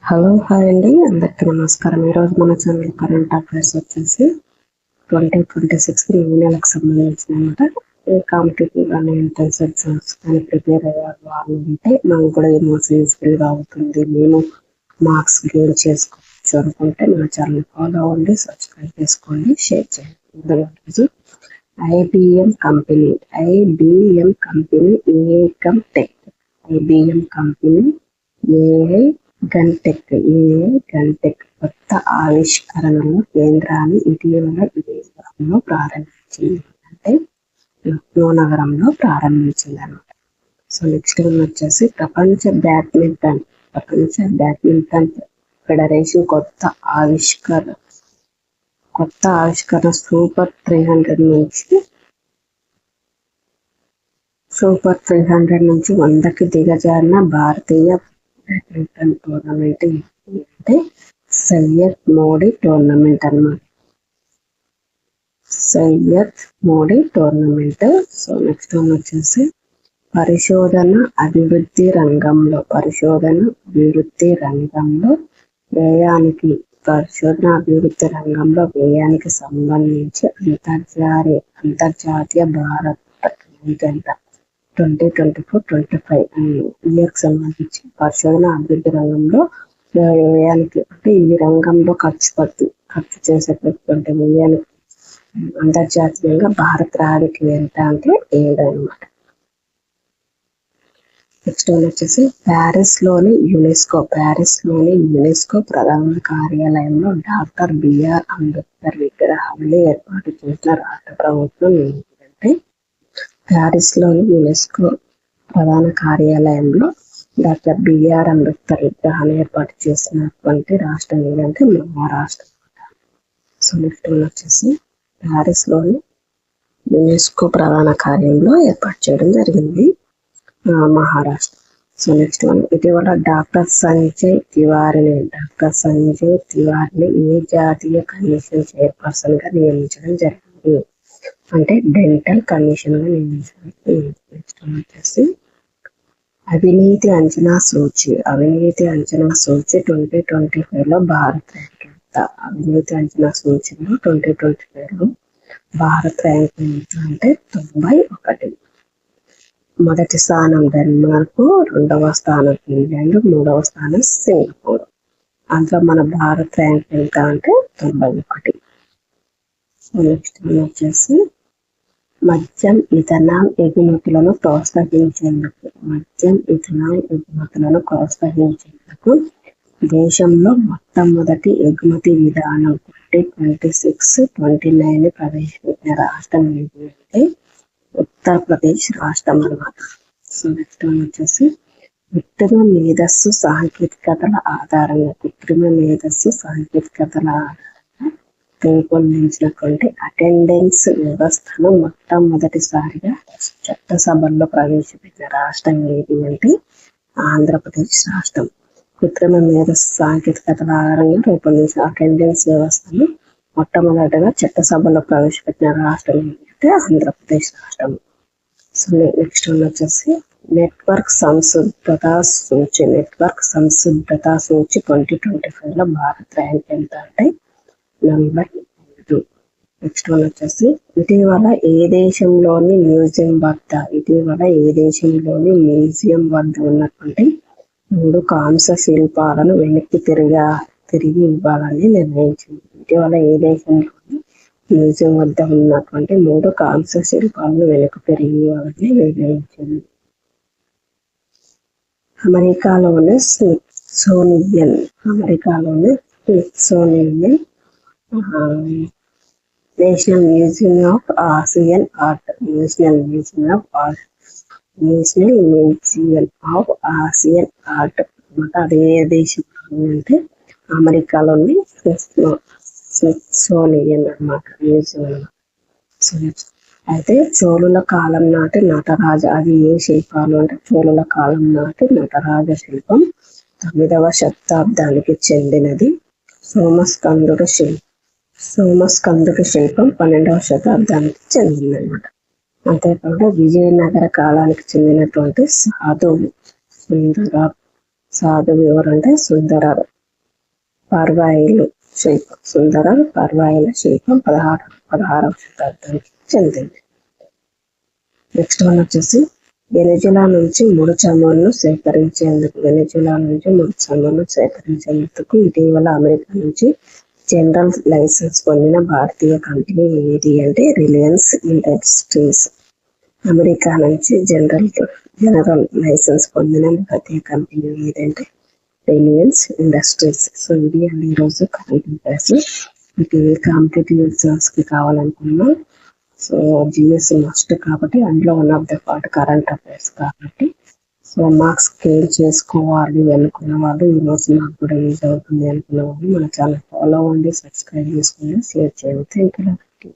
Hello hi అండి, అందరికీ నమస్కారం. ఈరోజు మన ఛానల్ కరెంట్ అఫైర్స్ వచ్చేసి 2026 మే నెలకు సంబంధించిన అనమాట. కాంపిటేటివ్ కానీ ఎంట్రన్స్ ఎగ్జామ్స్ కానీ ప్రిపేర్ అయ్యారు వాళ్ళు ఉంటే మనకు కూడా మోస్ట్ యూస్ఫుల్గా అవుతుంది, మేము మార్క్స్ గెయిన్ చేసుకోవచ్చు అనుకుంటే నా ఛానల్ ఫాలో అవ్వండి, సబ్స్క్రైబ్ చేసుకోండి, షేర్ చేయండి. ఐబిఎం కంపెనీ ఏకమ్ టెక్ ఏఐ గన్టెక్ కొత్త ఆవిష్కరణల కేంద్రాన్ని ఇటీవల విదేశాల్లో ప్రారంభించింది. అంటే లక్నో నగరంలో ప్రారంభించింది అనమాట. సో నెక్స్ట్ వన్ వచ్చేసి ప్రపంచ బ్యాడ్మింటన్ ఫెడరేషన్ కొత్త ఆవిష్కరణ సూపర్ 300 నుంచి 100కి దిగజారిన భారతీయ బ్యాడ్మింటన్ టోర్నమెంట్ అంటే సయ్యద్ మోడీ టోర్నమెంట్ అన్నమాట. సో నెక్స్ట్ వన్ వచ్చేసి పరిశోధన అభివృద్ధి రంగంలో వ్యయానికి సంబంధించి అంతర్జాతీయ భారత 2024-25 ఇయర్కి సంబంధించి పరిశోధన అభివృద్ధి రంగంలో వ్యయానికి అంటే ఈ రంగంలో ఖర్చు చేసేటటువంటి వ్యయానికి అంతర్జాతీయంగా భారత్ రాడికి ఎంత అంటే 7 అన్నమాట. నెక్స్ట్ వన్ వచ్చేసి ప్యారిస్ లోని యునెస్కో ప్రధాన కార్యాలయంలో డాక్టర్ బిఆర్ అంబేద్కర్ విగ్రహాన్ని ఏర్పాటు చేసిన రాష్ట్ర ప్రభుత్వం ఏంటంటే ప్యారిస్ లోని యునెస్కో ప్రధాన కార్యాలయంలో డాక్టర్ బిఆర్ అంబేద్కర్ విగ్రహాన్ని ఏర్పాటు చేసినటువంటి రాష్ట్రం ఏదంటే మహారాష్ట్ర. సో నెక్స్ట్ వన్ వచ్చేసి ప్యారిస్ లోని యునెస్కో ప్రధాన కార్యాలయంలో ఏర్పాటు చేయడం జరిగింది మహారాష్ట్ర. సో నెక్స్ట్ వన్ ఇటీవల డాక్టర్ సంజయ్ తివారీని ఏ జాతీయ కమిషన్ చైర్పర్సన్ గా నియమించడం జరిగింది అంటే డెంటల్ కమిషన్ గా నియమించడం. నెక్స్ట్ వన్ వచ్చేసి అవినీతి అంచనా సూచి 2025లో భారత్ ర్యాంక్ ఎంత? అవినీతి అంచనా సూచిలో 2025లో భారత్ ర్యాంక్ ఎంత అంటే 91. మొదటి స్థానం డెన్మార్క్, 2వ స్థానం ఇంగ్లాండ్, 3వ స్థానం సింగపూర్. అందులో మన భారత్ ర్యాంక్ ఎంత అంటే 91. నెక్స్ట్ వచ్చేసి మద్యం ఇథనాల్ ఎగుమతులను ప్రోత్సహించేందుకు దేశంలో మొట్టమొదటి ఎగుమతి విధానం 2026-29 ప్రవేశపెట్టిన రాష్ట్రం ఏంటంటే ఉత్తరప్రదేశ్ రాష్ట్రం అన్నమాట. సో నెక్స్ట్ వన్ వచ్చేసి కృత్రిమ మేధస్సు సాంకేతికతల ఆధారంగా రూపొందించినటువంటి అటెండెన్స్ వ్యవస్థను మొట్టమొదటిసారిగా చట్టసభల్లో ప్రవేశపెట్టిన రాష్ట్రం ఏది అంటే ఆంధ్రప్రదేశ్ రాష్ట్రం. కృత్రిమ మేధస్సు సాంకేతికతల ఆధారంగా రూపొందించిన అటెండెన్స్ వ్యవస్థను మొట్టమొదటిగా చట్టసభలో ప్రవేశపెట్టిన రాష్ట్రం ఏంటంటే ఆంధ్రప్రదేశ్ రాష్ట్రం. సో నెక్స్ట్ వన్ వచ్చేసి నెట్వర్క్ సంసిద్ధతా సూచి 2025లో భారత్ ర్యాంక్ ఎంత అంటే 45. నెక్స్ట్ వన్ వచ్చేసి ఇటీవల ఏ దేశంలోని మ్యూజియం వద్ద ఉన్నటువంటి 3 కాంస్య శిల్పాలను వెనక్కి తిరిగి ఇవ్వాలని నిర్ణయించింది. ఇటీవల ఏ దేశంలోని మ్యూజియం వద్ద ఉన్నటువంటి 3 కాంస్య శిల్పాలను వెనక్కి తిరిగి ఇవ్వాలని నిర్ణయించింది. అమెరికాలోని Smithsonian national museum of Asian art అన్నమాట. అదే దేశంలో అంటే అమెరికాలోని స్మిత్సోనియన్ అన్నమాట మ్యూజియం అన్నమాట. అయితే చోళుల కాలం నాటి నటరాజ అది ఏ శిల్పాలు అంటే చోళుల కాలం నాటి నటరాజ శిల్పం 9వ శతాబ్దానికి చెందినది. సోమస్కందుడి శిల్పం 12వ శతాబ్దానికి చెందిందన్నమాట. అంతేకాకుండా విజయనగర కాలానికి చెందినటువంటి సాధువు ఎవరంటే సుందర పర్వాయిలు శిల్పం, సుందర పర్వాయిల శిల్పం 16వ శతాబ్దానికి చెందింది. నెక్స్ట్ వన్ వచ్చేసి వెనిజులా నుంచి ముడి చమురును సేకరించేందుకు ఇటీవల అమెరికా నుంచి జనరల్ లైసెన్స్ పొందిన భారతీయ కంపెనీ ఏది అంటే రిలయన్స్ ఇండస్ట్రీస్. అమెరికా నుంచి జనరల్ లైసెన్స్ పొందిన భారతీయ కంపెనీ ఏదంటే రిలయన్స్ ఇండస్ట్రీస్. సో ఇది అండి ఈరోజు కరెంట్ అఫైర్స్. మీకు ఏ కాంపిటేటివ్ ఎగ్జామ్స్కి కావాలనుకున్నా సో జిఎస్ మస్ట్ కాబట్టి అందులో one of the part current affairs కాబట్టి సో మార్క్స్ స్కేల్ చేసుకోవాలి అనుకున్న వాళ్ళు ఈరోజు నాకు కూడా యూజ్ అవుతుంది అనుకున్న వాళ్ళు మన ఛానల్ ఫాలో అవ్వండి, సబ్స్క్రైబ్ చేసుకోండి, షేర్ చేయండి. Thank you.